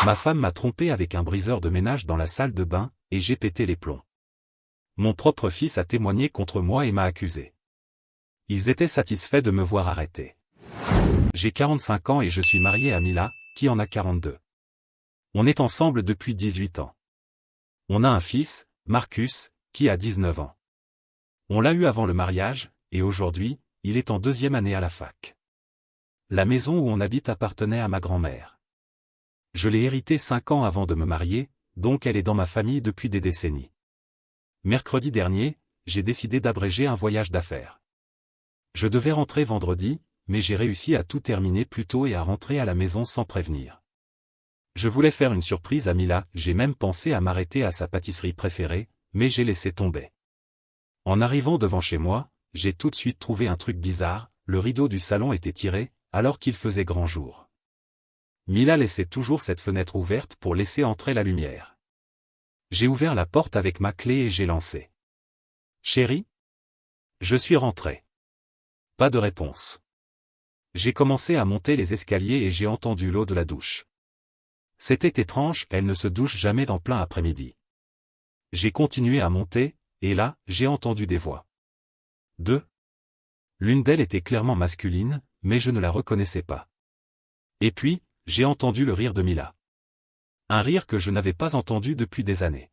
Ma femme m'a trompé avec un briseur de ménage dans la salle de bain, et j'ai pété les plombs. Mon propre fils a témoigné contre moi et m'a accusé. Ils étaient satisfaits de me voir arrêté. J'ai 45 ans et je suis marié à Mila, qui en a 42. On est ensemble depuis 18 ans. On a un fils, Marcus, qui a 19 ans. On l'a eu avant le mariage, et aujourd'hui, il est en 2e année à la fac. La maison où on habite appartenait à ma grand-mère. Je l'ai héritée 5 ans avant de me marier, donc elle est dans ma famille depuis des décennies. Mercredi dernier, j'ai décidé d'abréger un voyage d'affaires. Je devais rentrer vendredi, mais j'ai réussi à tout terminer plus tôt et à rentrer à la maison sans prévenir. Je voulais faire une surprise à Mila, j'ai même pensé à m'arrêter à sa pâtisserie préférée, mais j'ai laissé tomber. En arrivant devant chez moi, j'ai tout de suite trouvé un truc bizarre, le rideau du salon était tiré, alors qu'il faisait grand jour. Mila laissait toujours cette fenêtre ouverte pour laisser entrer la lumière. J'ai ouvert la porte avec ma clé et j'ai lancé. « Chérie ?» Je suis rentré. Pas de réponse. J'ai commencé à monter les escaliers et j'ai entendu l'eau de la douche. C'était étrange, elle ne se douche jamais dans plein après-midi. J'ai continué à monter, et là, j'ai entendu des voix. Deux. L'une d'elles était clairement masculine, mais je ne la reconnaissais pas. Et puis, j'ai entendu le rire de Mila. Un rire que je n'avais pas entendu depuis des années.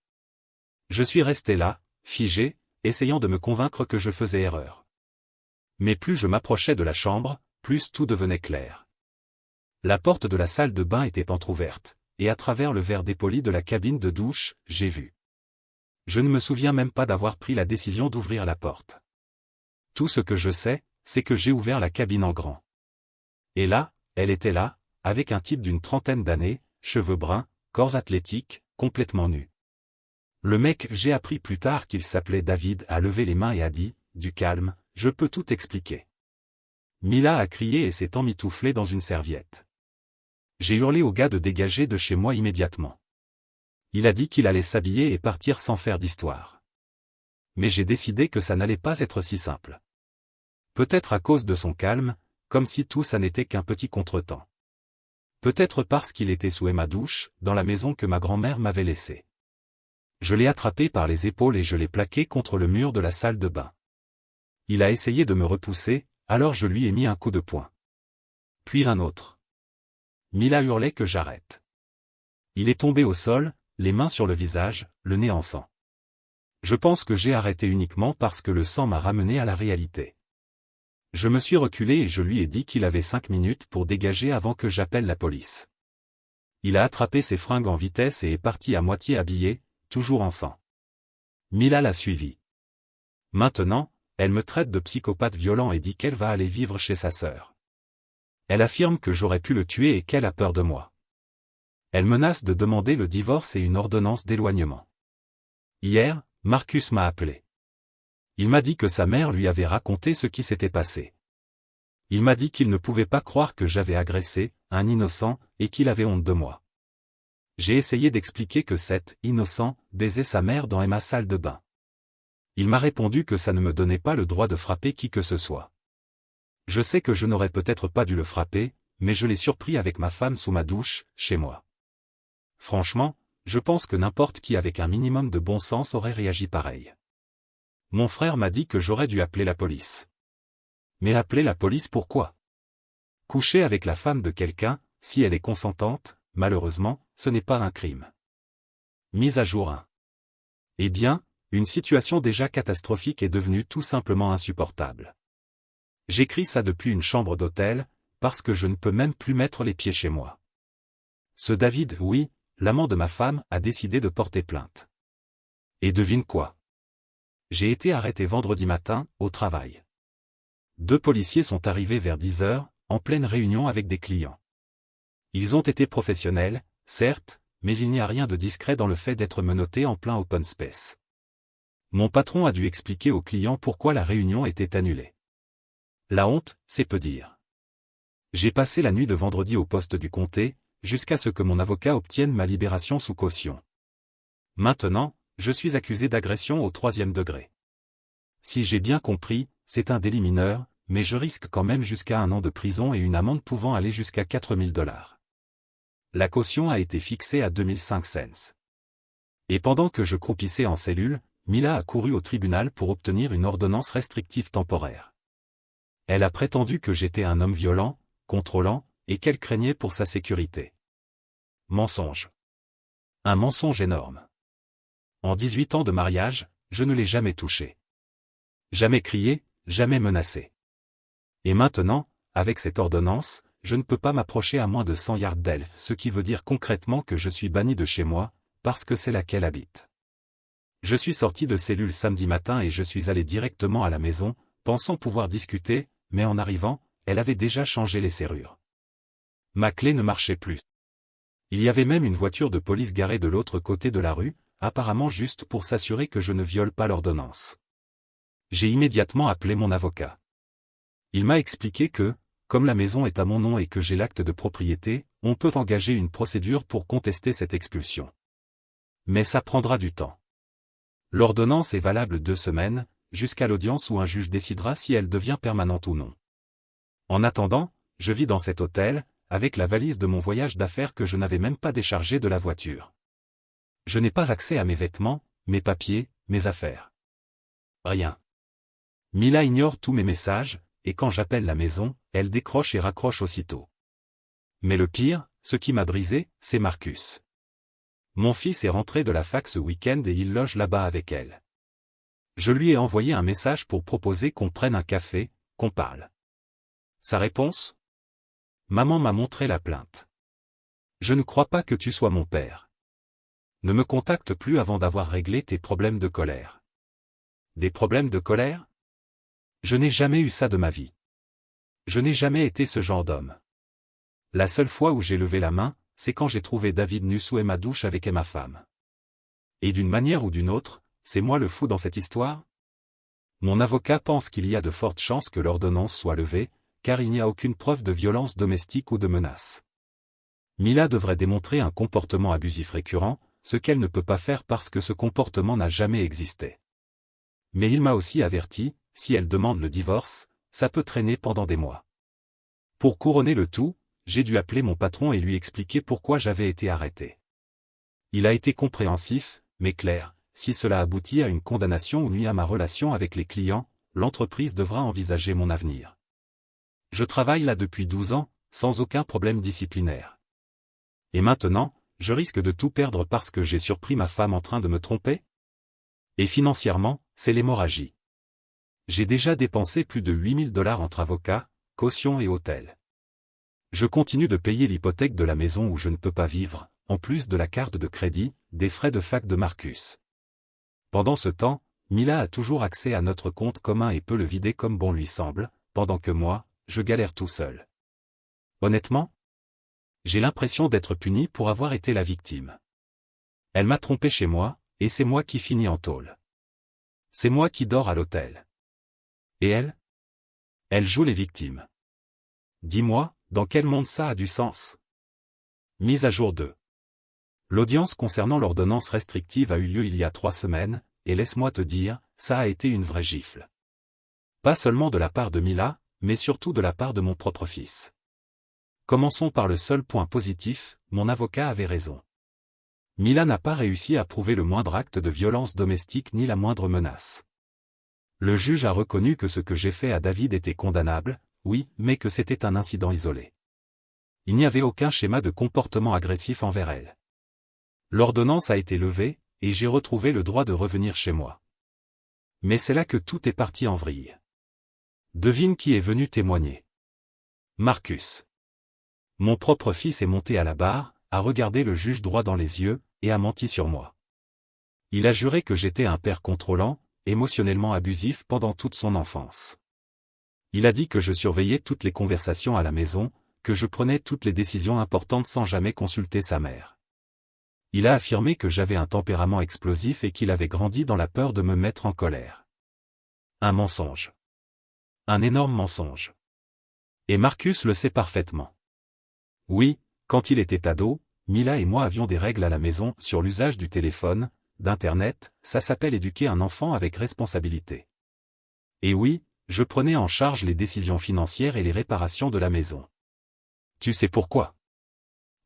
Je suis resté là, figé, essayant de me convaincre que je faisais erreur. Mais plus je m'approchais de la chambre, plus tout devenait clair. La porte de la salle de bain était entr'ouverte, et à travers le verre dépoli de la cabine de douche, j'ai vu. Je ne me souviens même pas d'avoir pris la décision d'ouvrir la porte. Tout ce que je sais, c'est que j'ai ouvert la cabine en grand. Et là, elle était là, avec un type d'une trentaine d'années, cheveux bruns, corps athlétique, complètement nu. Le mec, j'ai appris plus tard qu'il s'appelait David, a levé les mains et a dit, « Du calme, je peux tout expliquer. » Mila a crié et s'est emmitouflée dans une serviette. J'ai hurlé au gars de dégager de chez moi immédiatement. Il a dit qu'il allait s'habiller et partir sans faire d'histoire. Mais j'ai décidé que ça n'allait pas être si simple. Peut-être à cause de son calme, comme si tout ça n'était qu'un petit contretemps. Peut-être parce qu'il était sous ma douche, dans la maison que ma grand-mère m'avait laissée. Je l'ai attrapé par les épaules et je l'ai plaqué contre le mur de la salle de bain. Il a essayé de me repousser, alors je lui ai mis un coup de poing. Puis un autre. Mila hurlait que j'arrête. Il est tombé au sol, les mains sur le visage, le nez en sang. Je pense que j'ai arrêté uniquement parce que le sang m'a ramené à la réalité. Je me suis reculé et je lui ai dit qu'il avait 5 minutes pour dégager avant que j'appelle la police. Il a attrapé ses fringues en vitesse et est parti à moitié habillé, toujours en sang. Mila l'a suivi. Maintenant, elle me traite de psychopathe violent et dit qu'elle va aller vivre chez sa sœur. Elle affirme que j'aurais pu le tuer et qu'elle a peur de moi. Elle menace de demander le divorce et une ordonnance d'éloignement. Hier, Marcus m'a appelé. Il m'a dit que sa mère lui avait raconté ce qui s'était passé. Il m'a dit qu'il ne pouvait pas croire que j'avais agressé un innocent et qu'il avait honte de moi. J'ai essayé d'expliquer que cet innocent baisait sa mère dans ma salle de bain. Il m'a répondu que ça ne me donnait pas le droit de frapper qui que ce soit. Je sais que je n'aurais peut-être pas dû le frapper, mais je l'ai surpris avec ma femme sous ma douche, chez moi. Franchement, je pense que n'importe qui avec un minimum de bon sens aurait réagi pareil. Mon frère m'a dit que j'aurais dû appeler la police. Mais appeler la police pourquoi? Coucher avec la femme de quelqu'un, si elle est consentante, malheureusement, ce n'est pas un crime. Mise à jour 1. Eh bien, une situation déjà catastrophique est devenue tout simplement insupportable. J'écris ça depuis une chambre d'hôtel, parce que je ne peux même plus mettre les pieds chez moi. Ce David, oui, l'amant de ma femme, a décidé de porter plainte. Et devine quoi? J'ai été arrêté vendredi matin, au travail. 2 policiers sont arrivés vers 10 heures, en pleine réunion avec des clients. Ils ont été professionnels, certes, mais il n'y a rien de discret dans le fait d'être menotté en plein open space. Mon patron a dû expliquer aux clients pourquoi la réunion était annulée. La honte, c'est peu dire. J'ai passé la nuit de vendredi au poste du comté, jusqu'à ce que mon avocat obtienne ma libération sous caution. Maintenant, je suis accusé d'agression au 3e degré. Si j'ai bien compris, c'est un délit mineur, mais je risque quand même jusqu'à 1 an de prison et une amende pouvant aller jusqu'à $4 000. La caution a été fixée à 2005 cents. Et pendant que je croupissais en cellule, Mila a couru au tribunal pour obtenir une ordonnance restrictive temporaire. Elle a prétendu que j'étais un homme violent, contrôlant, et qu'elle craignait pour sa sécurité. Mensonge. Un mensonge énorme. En 18 ans de mariage, je ne l'ai jamais touchée. Jamais crié, jamais menacé. Et maintenant, avec cette ordonnance, je ne peux pas m'approcher à moins de 100 yards d'elle, ce qui veut dire concrètement que je suis banni de chez moi, parce que c'est là qu'elle habite. Je suis sorti de cellule samedi matin et je suis allé directement à la maison, pensant pouvoir discuter, mais en arrivant, elle avait déjà changé les serrures. Ma clé ne marchait plus. Il y avait même une voiture de police garée de l'autre côté de la rue, apparemment juste pour s'assurer que je ne viole pas l'ordonnance. J'ai immédiatement appelé mon avocat. Il m'a expliqué que, comme la maison est à mon nom et que j'ai l'acte de propriété, on peut engager une procédure pour contester cette expulsion. Mais ça prendra du temps. L'ordonnance est valable 2 semaines, jusqu'à l'audience où un juge décidera si elle devient permanente ou non. En attendant, je vis dans cet hôtel, avec la valise de mon voyage d'affaires que je n'avais même pas déchargée de la voiture. Je n'ai pas accès à mes vêtements, mes papiers, mes affaires. Rien. Mila ignore tous mes messages, et quand j'appelle la maison, elle décroche et raccroche aussitôt. Mais le pire, ce qui m'a brisé, c'est Marcus. Mon fils est rentré de la fac ce week-end et il loge là-bas avec elle. Je lui ai envoyé un message pour proposer qu'on prenne un café, qu'on parle. Sa réponse ? Maman m'a montré la plainte. Je ne crois pas que tu sois mon père. Ne me contacte plus avant d'avoir réglé tes problèmes de colère. Des problèmes de colère ? Je n'ai jamais eu ça de ma vie. Je n'ai jamais été ce genre d'homme. La seule fois où j'ai levé la main, c'est quand j'ai trouvé David nu sous ma douche avec ma femme. Et d'une manière ou d'une autre, c'est moi le fou dans cette histoire ? Mon avocat pense qu'il y a de fortes chances que l'ordonnance soit levée, car il n'y a aucune preuve de violence domestique ou de menace. Mila devrait démontrer un comportement abusif récurrent, ce qu'elle ne peut pas faire parce que ce comportement n'a jamais existé. Mais il m'a aussi averti, si elle demande le divorce, ça peut traîner pendant des mois. Pour couronner le tout, j'ai dû appeler mon patron et lui expliquer pourquoi j'avais été arrêté. Il a été compréhensif, mais clair, si cela aboutit à une condamnation ou nuit à ma relation avec les clients, l'entreprise devra envisager mon avenir. Je travaille là depuis 12 ans, sans aucun problème disciplinaire. Et maintenant, je risque de tout perdre parce que j'ai surpris ma femme en train de me tromper ? Et financièrement, c'est l'hémorragie. J'ai déjà dépensé plus de 8 000 $ entre avocats, caution et hôtel. Je continue de payer l'hypothèque de la maison où je ne peux pas vivre, en plus de la carte de crédit, des frais de fac de Marcus. Pendant ce temps, Mila a toujours accès à notre compte commun et peut le vider comme bon lui semble, pendant que moi, je galère tout seul. Honnêtement, j'ai l'impression d'être puni pour avoir été la victime. Elle m'a trompé chez moi, et c'est moi qui finis en tôle. C'est moi qui dors à l'hôtel. Et elle ? Elle joue les victimes. Dis-moi, dans quel monde ça a du sens ? Mise à jour 2. L'audience concernant l'ordonnance restrictive a eu lieu il y a 3 semaines, et laisse-moi te dire, ça a été une vraie gifle. Pas seulement de la part de Mila, mais surtout de la part de mon propre fils. Commençons par le seul point positif, mon avocat avait raison. Mila n'a pas réussi à prouver le moindre acte de violence domestique ni la moindre menace. Le juge a reconnu que ce que j'ai fait à David était condamnable, oui, mais que c'était un incident isolé. Il n'y avait aucun schéma de comportement agressif envers elle. L'ordonnance a été levée, et j'ai retrouvé le droit de revenir chez moi. Mais c'est là que tout est parti en vrille. Devine qui est venu témoigner. Marcus. Mon propre fils est monté à la barre, a regardé le juge droit dans les yeux, et a menti sur moi. Il a juré que j'étais un père contrôlant, émotionnellement abusif pendant toute son enfance. Il a dit que je surveillais toutes les conversations à la maison, que je prenais toutes les décisions importantes sans jamais consulter sa mère. Il a affirmé que j'avais un tempérament explosif et qu'il avait grandi dans la peur de me mettre en colère. Un mensonge. Un énorme mensonge. Et Marcus le sait parfaitement. Oui, quand il était ado, Mila et moi avions des règles à la maison sur l'usage du téléphone, d'Internet, ça s'appelle éduquer un enfant avec responsabilité. Et oui, je prenais en charge les décisions financières et les réparations de la maison. Tu sais pourquoi ?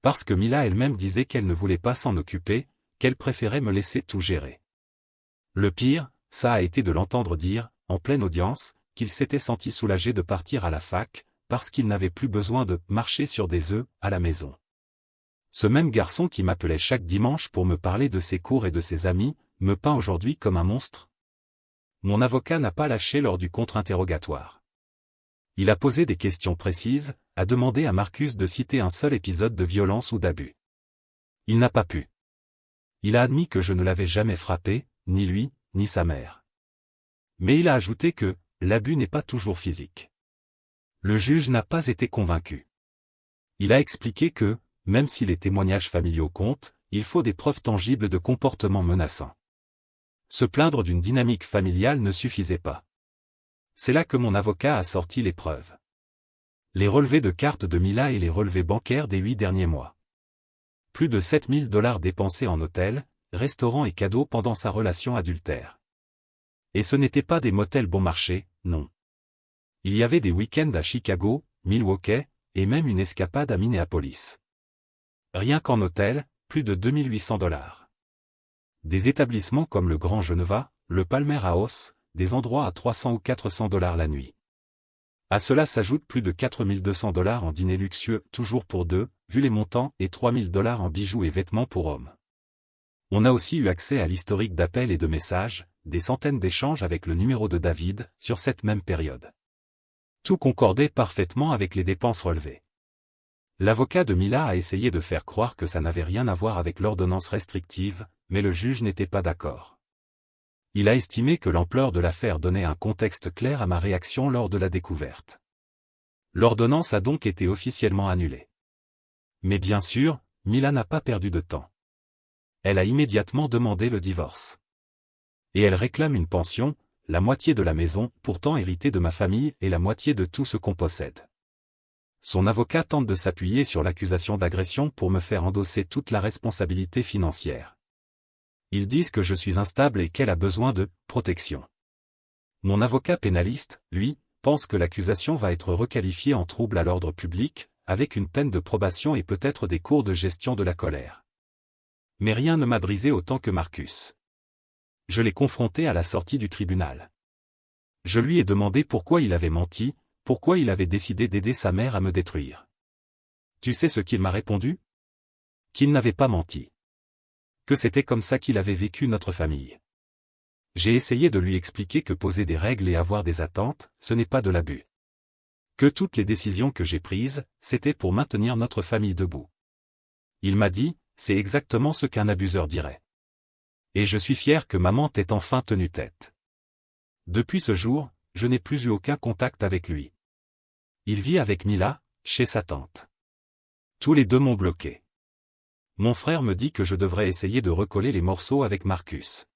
Parce que Mila elle-même disait qu'elle ne voulait pas s'en occuper, qu'elle préférait me laisser tout gérer. Le pire, ça a été de l'entendre dire, en pleine audience, qu'il s'était senti soulagé de partir à la fac, parce qu'il n'avait plus besoin de « marcher sur des œufs » à la maison. Ce même garçon qui m'appelait chaque dimanche pour me parler de ses cours et de ses amis, me peint aujourd'hui comme un monstre. Mon avocat n'a pas lâché lors du contre-interrogatoire. Il a posé des questions précises, a demandé à Marcus de citer un seul épisode de violence ou d'abus. Il n'a pas pu. Il a admis que je ne l'avais jamais frappé, ni lui, ni sa mère. Mais il a ajouté que l'abus n'est pas toujours physique. Le juge n'a pas été convaincu. Il a expliqué que, même si les témoignages familiaux comptent, il faut des preuves tangibles de comportements menaçants. Se plaindre d'une dynamique familiale ne suffisait pas. C'est là que mon avocat a sorti les preuves. Les relevés de cartes de Mila et les relevés bancaires des 8 derniers mois. Plus de 7 000 $ dépensés en hôtels, restaurants et cadeaux pendant sa relation adultère. Et ce n'étaient pas des motels bon marché, non. Il y avait des week-ends à Chicago, Milwaukee, et même une escapade à Minneapolis. Rien qu'en hôtel, plus de 2 800 $. Des établissements comme le Grand Geneva, le Palmer House, des endroits à 300 ou 400 $ la nuit. À cela s'ajoutent plus de 4 200 $ en dîner luxueux, toujours pour deux, vu les montants, et 3 000 $ en bijoux et vêtements pour hommes. On a aussi eu accès à l'historique d'appels et de messages, des centaines d'échanges avec le numéro de David, sur cette même période. Tout concordait parfaitement avec les dépenses relevées. L'avocat de Mila a essayé de faire croire que ça n'avait rien à voir avec l'ordonnance restrictive, mais le juge n'était pas d'accord. Il a estimé que l'ampleur de l'affaire donnait un contexte clair à ma réaction lors de la découverte. L'ordonnance a donc été officiellement annulée. Mais bien sûr, Mila n'a pas perdu de temps. Elle a immédiatement demandé le divorce. Et elle réclame une pension, la moitié de la maison, pourtant héritée de ma famille, et la moitié de tout ce qu'on possède. Son avocat tente de s'appuyer sur l'accusation d'agression pour me faire endosser toute la responsabilité financière. Ils disent que je suis instable et qu'elle a besoin de protection. Mon avocat pénaliste, lui, pense que l'accusation va être requalifiée en trouble à l'ordre public, avec une peine de probation et peut-être des cours de gestion de la colère. Mais rien ne m'a brisé autant que Marcus. Je l'ai confronté à la sortie du tribunal. Je lui ai demandé pourquoi il avait menti, pourquoi il avait décidé d'aider sa mère à me détruire. Tu sais ce qu'il m'a répondu? Qu'il n'avait pas menti. Que c'était comme ça qu'il avait vécu notre famille. J'ai essayé de lui expliquer que poser des règles et avoir des attentes, ce n'est pas de l'abus. Que toutes les décisions que j'ai prises, c'était pour maintenir notre famille debout. Il m'a dit, c'est exactement ce qu'un abuseur dirait. Et je suis fier que maman t'ait enfin tenu tête. Depuis ce jour, je n'ai plus eu aucun contact avec lui. Il vit avec Mila, chez sa tante. Tous les deux m'ont bloqué. Mon frère me dit que je devrais essayer de recoller les morceaux avec Marcus.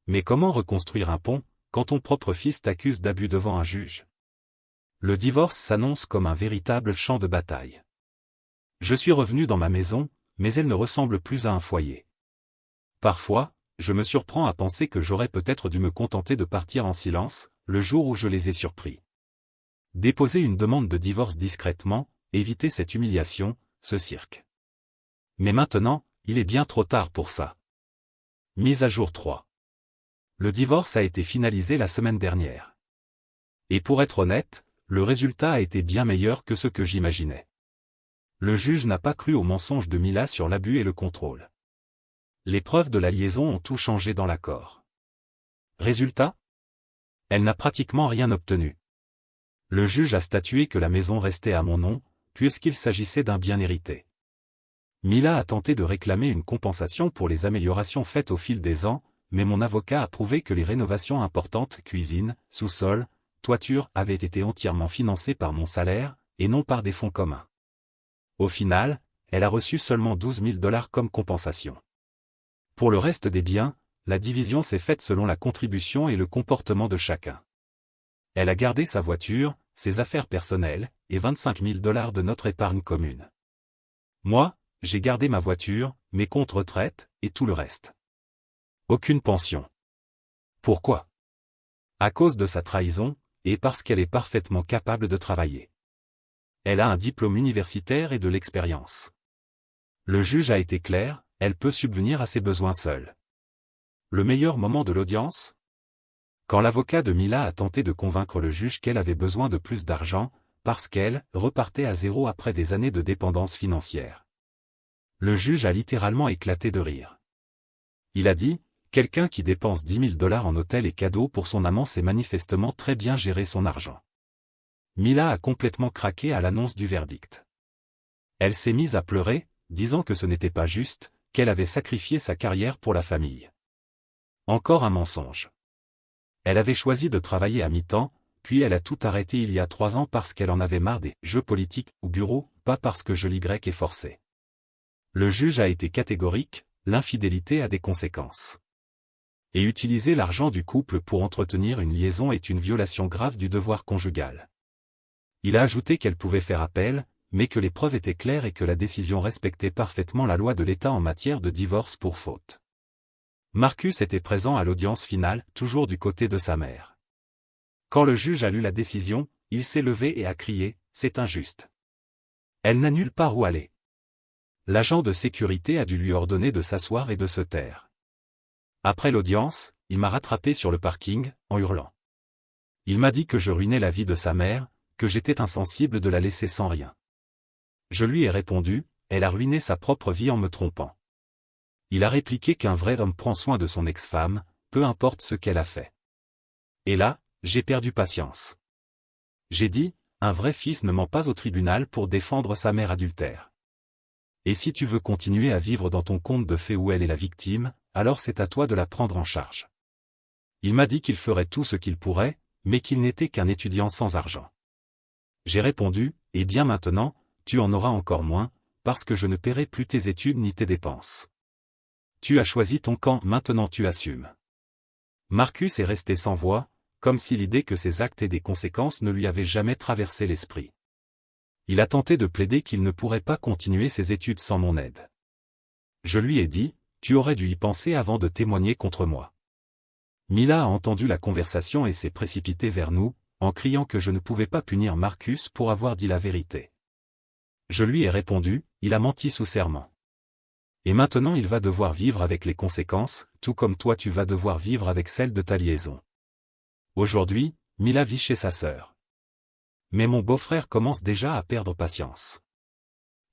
Mais comment reconstruire un pont, quand ton propre fils t'accuse d'abus devant un juge? Le divorce s'annonce comme un véritable champ de bataille. Je suis revenu dans ma maison, mais elle ne ressemble plus à un foyer. Parfois, je me surprends à penser que j'aurais peut-être dû me contenter de partir en silence, le jour où je les ai surpris. Déposer une demande de divorce discrètement, éviter cette humiliation, ce cirque. Mais maintenant, il est bien trop tard pour ça. Mise à jour 3. Le divorce a été finalisé la semaine dernière. Et pour être honnête, le résultat a été bien meilleur que ce que j'imaginais. Le juge n'a pas cru aux mensonges de Mila sur l'abus et le contrôle. Les preuves de la liaison ont tout changé dans l'accord. Résultat? Elle n'a pratiquement rien obtenu. Le juge a statué que la maison restait à mon nom, puisqu'il s'agissait d'un bien hérité. Mila a tenté de réclamer une compensation pour les améliorations faites au fil des ans, mais mon avocat a prouvé que les rénovations importantes, cuisine, sous-sol, toiture, avaient été entièrement financées par mon salaire, et non par des fonds communs. Au final, elle a reçu seulement 12 000 $ comme compensation. Pour le reste des biens, la division s'est faite selon la contribution et le comportement de chacun. Elle a gardé sa voiture, ses affaires personnelles, et 25 000 $ de notre épargne commune. Moi, j'ai gardé ma voiture, mes comptes retraite, et tout le reste. Aucune pension. Pourquoi? À cause de sa trahison, et parce qu'elle est parfaitement capable de travailler. Elle a un diplôme universitaire et de l'expérience. Le juge a été clair, elle peut subvenir à ses besoins seule. Le meilleur moment de l'audience? Quand l'avocat de Mila a tenté de convaincre le juge qu'elle avait besoin de plus d'argent, parce qu'elle repartait à zéro après des années de dépendance financière. Le juge a littéralement éclaté de rire. Il a dit, quelqu'un qui dépense 10 000 $ en hôtel et cadeaux pour son amant sait manifestement très bien gérer son argent. Mila a complètement craqué à l'annonce du verdict. Elle s'est mise à pleurer, disant que ce n'était pas juste, qu'elle avait sacrifié sa carrière pour la famille. Encore un mensonge. Elle avait choisi de travailler à mi-temps, puis elle a tout arrêté il y a 3 ans parce qu'elle en avait marre des jeux politiques au bureau, pas parce que je l'y est forcé. Le juge a été catégorique, l'infidélité a des conséquences. Et utiliser l'argent du couple pour entretenir une liaison est une violation grave du devoir conjugal. Il a ajouté qu'elle pouvait faire appel, mais que les preuves étaient claires et que la décision respectait parfaitement la loi de l'État en matière de divorce pour faute. Marcus était présent à l'audience finale, toujours du côté de sa mère. Quand le juge a lu la décision, il s'est levé et a crié « C'est injuste. Elle n'a nulle part où aller. » L'agent de sécurité a dû lui ordonner de s'asseoir et de se taire. Après l'audience, il m'a rattrapé sur le parking, en hurlant. Il m'a dit que je ruinais la vie de sa mère, que j'étais insensible de la laisser sans rien. Je lui ai répondu, elle a ruiné sa propre vie en me trompant. Il a répliqué qu'un vrai homme prend soin de son ex-femme, peu importe ce qu'elle a fait. Et là, j'ai perdu patience. J'ai dit, un vrai fils ne ment pas au tribunal pour défendre sa mère adultère. Et si tu veux continuer à vivre dans ton conte de fées où elle est la victime, alors c'est à toi de la prendre en charge. Il m'a dit qu'il ferait tout ce qu'il pourrait, mais qu'il n'était qu'un étudiant sans argent. J'ai répondu, eh bien maintenant, tu en auras encore moins, parce que je ne paierai plus tes études ni tes dépenses. Tu as choisi ton camp, maintenant tu assumes. Marcus est resté sans voix, comme si l'idée que ses actes aient des conséquences ne lui avait jamais traversé l'esprit. Il a tenté de plaider qu'il ne pourrait pas continuer ses études sans mon aide. Je lui ai dit, tu aurais dû y penser avant de témoigner contre moi. Mila a entendu la conversation et s'est précipitée vers nous, en criant que je ne pouvais pas punir Marcus pour avoir dit la vérité. Je lui ai répondu, il a menti sous serment. Et maintenant il va devoir vivre avec les conséquences, tout comme toi tu vas devoir vivre avec celles de ta liaison. Aujourd'hui, Mila vit chez sa sœur. Mais mon beau-frère commence déjà à perdre patience.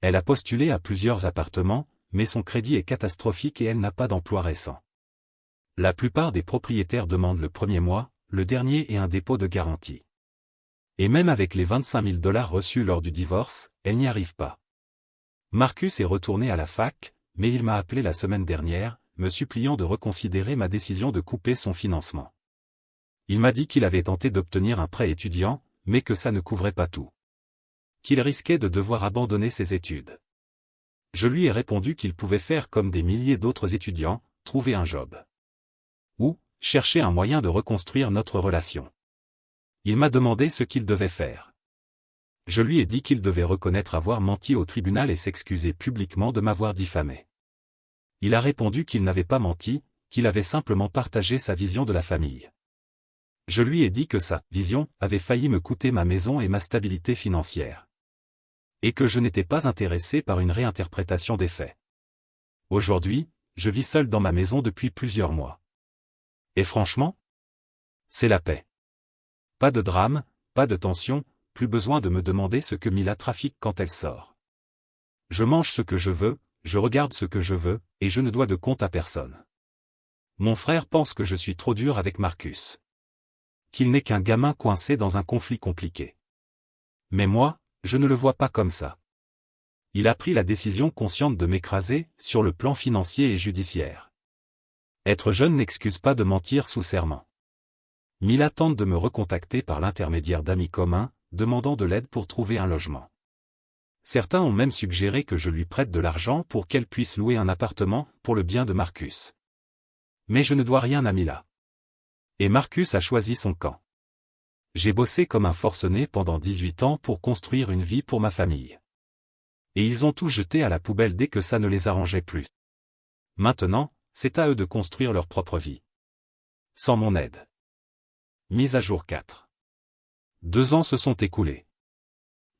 Elle a postulé à plusieurs appartements, mais son crédit est catastrophique et elle n'a pas d'emploi récent. La plupart des propriétaires demandent le premier mois, le dernier et un dépôt de garantie. Et même avec les 25 000 $ reçus lors du divorce, elle n'y arrive pas. Marcus est retourné à la fac, mais il m'a appelé la semaine dernière, me suppliant de reconsidérer ma décision de couper son financement. Il m'a dit qu'il avait tenté d'obtenir un prêt étudiant, mais que ça ne couvrait pas tout. Qu'il risquait de devoir abandonner ses études. Je lui ai répondu qu'il pouvait faire comme des milliers d'autres étudiants, trouver un job. Ou, chercher un moyen de reconstruire notre relation. Il m'a demandé ce qu'il devait faire. Je lui ai dit qu'il devait reconnaître avoir menti au tribunal et s'excuser publiquement de m'avoir diffamé. Il a répondu qu'il n'avait pas menti, qu'il avait simplement partagé sa vision de la famille. Je lui ai dit que sa vision avait failli me coûter ma maison et ma stabilité financière. Et que je n'étais pas intéressé par une réinterprétation des faits. Aujourd'hui, je vis seul dans ma maison depuis plusieurs mois. Et franchement, c'est la paix. Pas de drame, pas de tension, plus besoin de me demander ce que Mila trafique quand elle sort. Je mange ce que je veux, je regarde ce que je veux, et je ne dois de compte à personne. Mon frère pense que je suis trop dur avec Marcus. Qu'il n'est qu'un gamin coincé dans un conflit compliqué. Mais moi, je ne le vois pas comme ça. Il a pris la décision consciente de m'écraser, sur le plan financier et judiciaire. Être jeune n'excuse pas de mentir sous serment. Mila tente de me recontacter par l'intermédiaire d'amis communs, demandant de l'aide pour trouver un logement. Certains ont même suggéré que je lui prête de l'argent pour qu'elle puisse louer un appartement, pour le bien de Marcus. Mais je ne dois rien à Mila. Et Marcus a choisi son camp. J'ai bossé comme un forcené pendant 18 ans pour construire une vie pour ma famille. Et ils ont tout jeté à la poubelle dès que ça ne les arrangeait plus. Maintenant, c'est à eux de construire leur propre vie. Sans mon aide. Mise à jour 4. 2 ans se sont écoulés.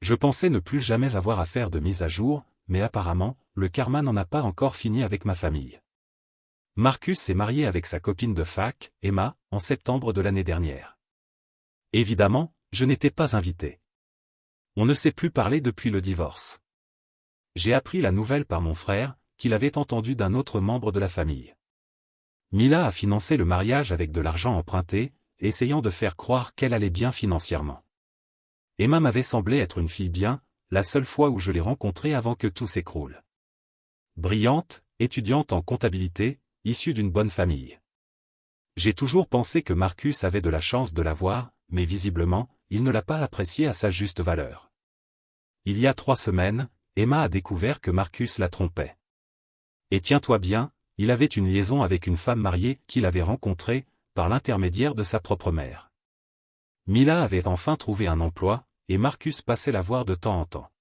Je pensais ne plus jamais avoir à faire de mise à jour, mais apparemment, le karma n'en a pas encore fini avec ma famille. Marcus s'est marié avec sa copine de fac, Emma, en septembre de l'année dernière. Évidemment, je n'étais pas invité. On ne s'est plus parlé depuis le divorce. J'ai appris la nouvelle par mon frère, qu'il avait entendu d'un autre membre de la famille. Mila a financé le mariage avec de l'argent emprunté, essayant de faire croire qu'elle allait bien financièrement. Emma m'avait semblé être une fille bien, la seule fois où je l'ai rencontrée avant que tout s'écroule. Brillante, étudiante en comptabilité, issue d'une bonne famille. J'ai toujours pensé que Marcus avait de la chance de la voir, mais visiblement, il ne l'a pas appréciée à sa juste valeur. Il y a 3 semaines, Emma a découvert que Marcus la trompait. Et tiens-toi bien, il avait une liaison avec une femme mariée qu'il avait rencontrée, par l'intermédiaire de sa propre mère. Mila avait enfin trouvé un emploi, et Marcus passait la voir de temps en temps.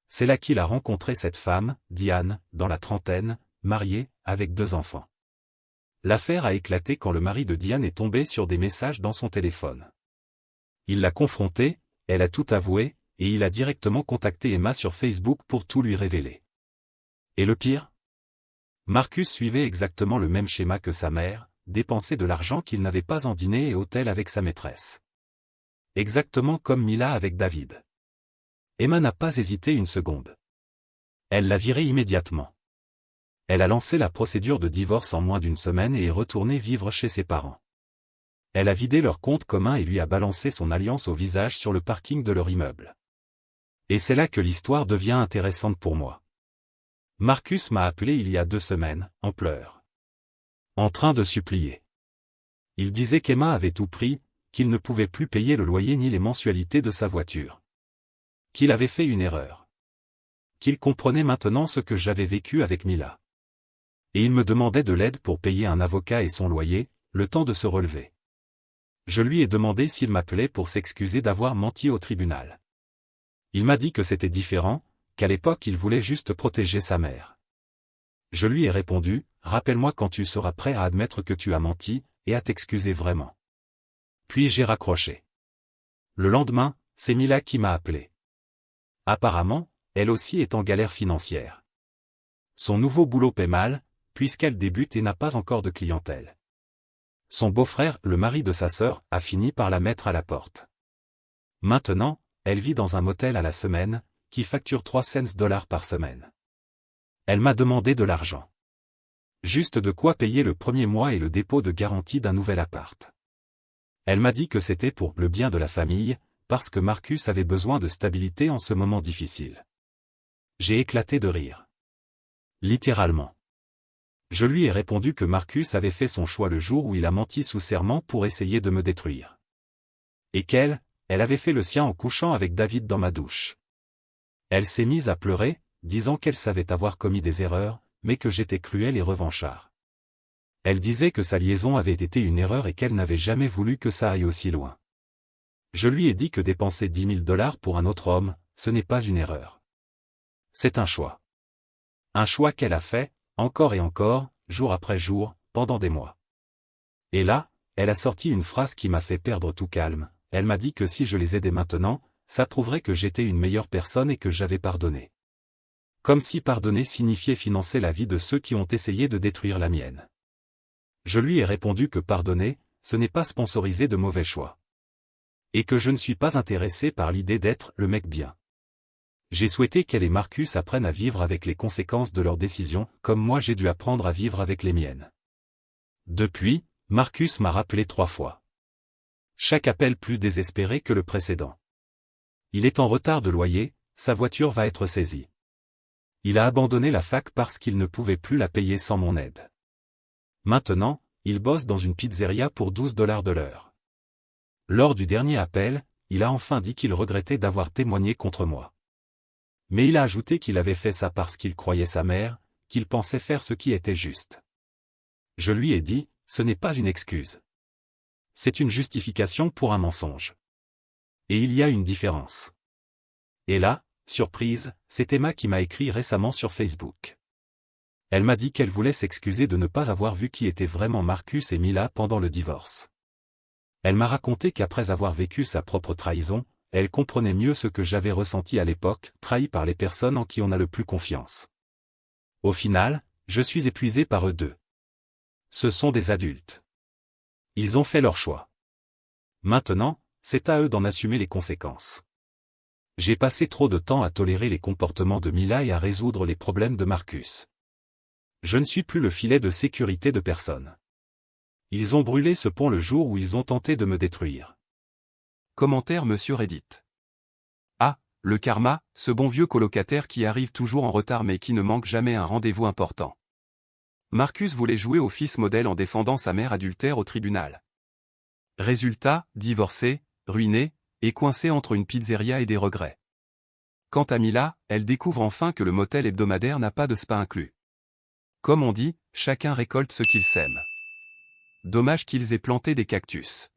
C'est là qu'il a rencontré cette femme, Diane, dans la trentaine, mariée, avec 2 enfants. L'affaire a éclaté quand le mari de Diane est tombé sur des messages dans son téléphone. Il l'a confrontée, elle a tout avoué, et il a directement contacté Emma sur Facebook pour tout lui révéler. Et le pire ? Marcus suivait exactement le même schéma que sa mère, dépenser de l'argent qu'il n'avait pas en dîner et hôtel avec sa maîtresse. Exactement comme Mila avec David. Emma n'a pas hésité une seconde. Elle l'a viré immédiatement. Elle a lancé la procédure de divorce en moins d'1 semaine et est retournée vivre chez ses parents. Elle a vidé leur compte commun et lui a balancé son alliance au visage sur le parking de leur immeuble. Et c'est là que l'histoire devient intéressante pour moi. Marcus m'a appelé il y a 2 semaines, en pleurs. En train de supplier. Il disait qu'Emma avait tout pris, qu'il ne pouvait plus payer le loyer ni les mensualités de sa voiture. Qu'il avait fait une erreur. Qu'il comprenait maintenant ce que j'avais vécu avec Mila. Et il me demandait de l'aide pour payer un avocat et son loyer, le temps de se relever. Je lui ai demandé s'il m'appelait pour s'excuser d'avoir menti au tribunal. Il m'a dit que c'était différent, qu'à l'époque il voulait juste protéger sa mère. Je lui ai répondu, rappelle-moi quand tu seras prêt à admettre que tu as menti, et à t'excuser vraiment. Puis j'ai raccroché. Le lendemain, c'est Mila qui m'a appelé. Apparemment, elle aussi est en galère financière. Son nouveau boulot paie mal, puisqu'elle débute et n'a pas encore de clientèle. Son beau-frère, le mari de sa sœur, a fini par la mettre à la porte. Maintenant, elle vit dans un motel à la semaine, qui facture 3 cents par semaine. Elle m'a demandé de l'argent. Juste de quoi payer le premier mois et le dépôt de garantie d'un nouvel appart. Elle m'a dit que c'était pour le bien de la famille, parce que Marcus avait besoin de stabilité en ce moment difficile. J'ai éclaté de rire. Littéralement. Je lui ai répondu que Marcus avait fait son choix le jour où il a menti sous serment pour essayer de me détruire. Et qu'elle avait fait le sien en couchant avec David dans ma douche. Elle s'est mise à pleurer, disant qu'elle savait avoir commis des erreurs, mais que j'étais cruel et revanchard. Elle disait que sa liaison avait été une erreur et qu'elle n'avait jamais voulu que ça aille aussi loin. Je lui ai dit que dépenser 10 000 $ pour un autre homme, ce n'est pas une erreur. C'est un choix. Un choix qu'elle a fait, encore et encore, jour après jour, pendant des mois. Et là, elle a sorti une phrase qui m'a fait perdre tout calme. Elle m'a dit que si je les aidais maintenant, ça prouverait que j'étais une meilleure personne et que j'avais pardonné. Comme si pardonner signifiait financer la vie de ceux qui ont essayé de détruire la mienne. Je lui ai répondu que pardonner, ce n'est pas sponsoriser de mauvais choix. Et que je ne suis pas intéressé par l'idée d'être le mec bien. J'ai souhaité qu'elle et Marcus apprennent à vivre avec les conséquences de leurs décisions, comme moi j'ai dû apprendre à vivre avec les miennes. Depuis, Marcus m'a rappelé 3 fois. Chaque appel plus désespéré que le précédent. Il est en retard de loyer, sa voiture va être saisie. Il a abandonné la fac parce qu'il ne pouvait plus la payer sans mon aide. Maintenant, il bosse dans une pizzeria pour 12 $ de l'heure. Lors du dernier appel, il a enfin dit qu'il regrettait d'avoir témoigné contre moi. Mais il a ajouté qu'il avait fait ça parce qu'il croyait sa mère, qu'il pensait faire ce qui était juste. Je lui ai dit, ce n'est pas une excuse. C'est une justification pour un mensonge. Et il y a une différence. Et là, surprise, c'est Emma qui m'a écrit récemment sur Facebook. Elle m'a dit qu'elle voulait s'excuser de ne pas avoir vu qui étaient vraiment Marcus et Mila pendant le divorce. Elle m'a raconté qu'après avoir vécu sa propre trahison, elle comprenait mieux ce que j'avais ressenti à l'époque, trahi par les personnes en qui on a le plus confiance. Au final, je suis épuisé par eux deux. Ce sont des adultes. Ils ont fait leur choix. Maintenant, c'est à eux d'en assumer les conséquences. J'ai passé trop de temps à tolérer les comportements de Mila et à résoudre les problèmes de Marcus. Je ne suis plus le filet de sécurité de personne. Ils ont brûlé ce pont le jour où ils ont tenté de me détruire. Commentaire Monsieur Reddit. Ah, le karma, ce bon vieux colocataire qui arrive toujours en retard mais qui ne manque jamais un rendez-vous important. Marcus voulait jouer au fils modèle en défendant sa mère adultère au tribunal. Résultat, divorcé, ruiné, et coincé entre une pizzeria et des regrets. Quant à Mila, elle découvre enfin que le motel hebdomadaire n'a pas de spa inclus. Comme on dit, chacun récolte ce qu'il sème. Dommage qu'ils aient planté des cactus.